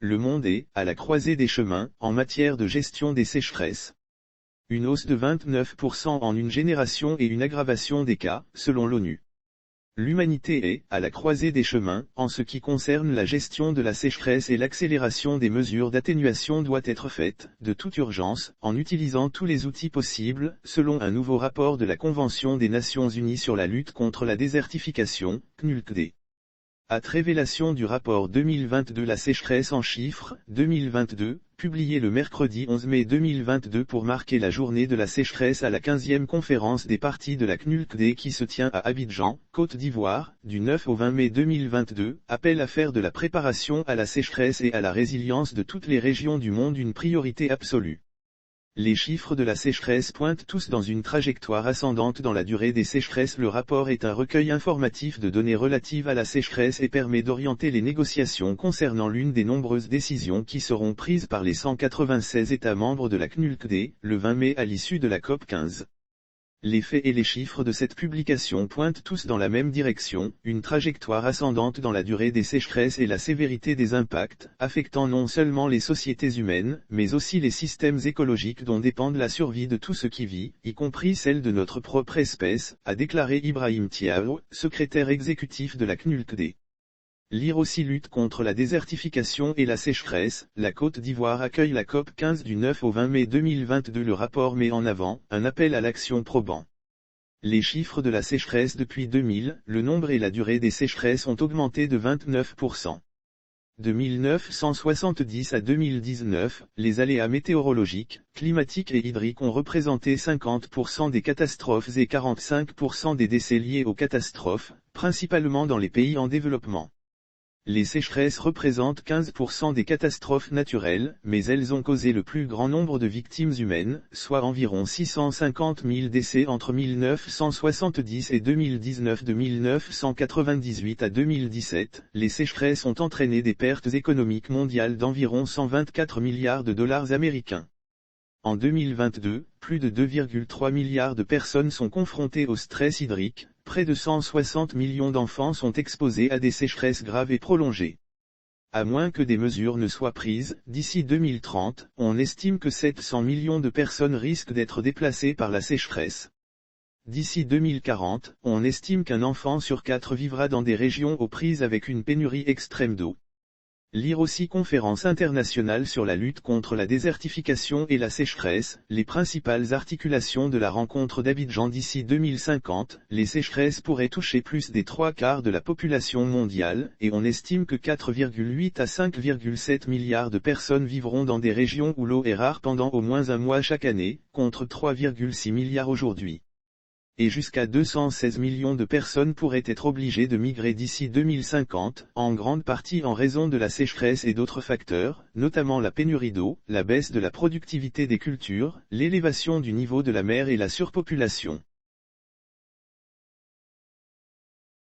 Le monde est, à la croisée des chemins, en matière de gestion des sécheresses. Une hausse de 29% en une génération et une aggravation des cas, selon l'ONU. L'humanité est, à la croisée des chemins, en ce qui concerne la gestion de la sécheresse et l'accélération des mesures d'atténuation doit être faite, de toute urgence, en utilisant tous les outils possibles, selon un nouveau rapport de la Convention des Nations Unies sur la lutte contre la désertification, CNULCD. At révélation du rapport 2022 La sécheresse en chiffres, 2022, publié le mercredi 11 mai 2022 pour marquer la journée de la sécheresse à la 15e conférence des parties de la CNULCD qui se tient à Abidjan, Côte d'Ivoire, du 9 au 20 mai 2022, appelle à faire de la préparation à la sécheresse et à la résilience de toutes les régions du monde une priorité absolue. Les chiffres de la sécheresse pointent tous dans une trajectoire ascendante dans la durée des sécheresses. Le rapport est un recueil informatif de données relatives à la sécheresse et permet d'orienter les négociations concernant l'une des nombreuses décisions qui seront prises par les 196 États membres de la CNULCD, le 20 mai à l'issue de la COP 15. Les faits et les chiffres de cette publication pointent tous dans la même direction, une trajectoire ascendante dans la durée des sécheresses et la sévérité des impacts, affectant non seulement les sociétés humaines, mais aussi les systèmes écologiques dont dépendent la survie de tout ce qui vit, y compris celle de notre propre espèce, a déclaré Ibrahim Thiaw, secrétaire exécutif de la CNULCD. Lire aussi lutte contre la désertification et la sécheresse. La Côte d'Ivoire accueille la COP 15 du 9 au 20 mai 2022. Le rapport met en avant un appel à l'action probant. Les chiffres de la sécheresse depuis 2000, le nombre et la durée des sécheresses ont augmenté de 29%. De 1970 à 2019, les aléas météorologiques, climatiques et hydriques ont représenté 50% des catastrophes et 45% des décès liés aux catastrophes, principalement dans les pays en développement. Les sécheresses représentent 15% des catastrophes naturelles, mais elles ont causé le plus grand nombre de victimes humaines, soit environ 650 000 décès entre 1970 et 2019. De 1998 à 2017, les sécheresses ont entraîné des pertes économiques mondiales d'environ 124 milliards de dollars américains. En 2022, plus de 2,3 milliards de personnes sont confrontées au stress hydrique, près de 160 millions d'enfants sont exposés à des sécheresses graves et prolongées. À moins que des mesures ne soient prises, d'ici 2030, on estime que 700 millions de personnes risquent d'être déplacées par la sécheresse. D'ici 2040, on estime qu'un enfant sur 4 vivra dans des régions aux prises avec une pénurie extrême d'eau. Lire aussi Conférence internationale sur la lutte contre la désertification et la sécheresse, les principales articulations de la rencontre d'Abidjan. D'ici 2050, les sécheresses pourraient toucher plus des 3/4 de la population mondiale, et on estime que 4,8 à 5,7 milliards de personnes vivront dans des régions où l'eau est rare pendant au moins un mois chaque année, contre 3,6 milliards aujourd'hui. Et jusqu'à 216 millions de personnes pourraient être obligées de migrer d'ici 2050, en grande partie en raison de la sécheresse et d'autres facteurs, notamment la pénurie d'eau, la baisse de la productivité des cultures, l'élévation du niveau de la mer et la surpopulation.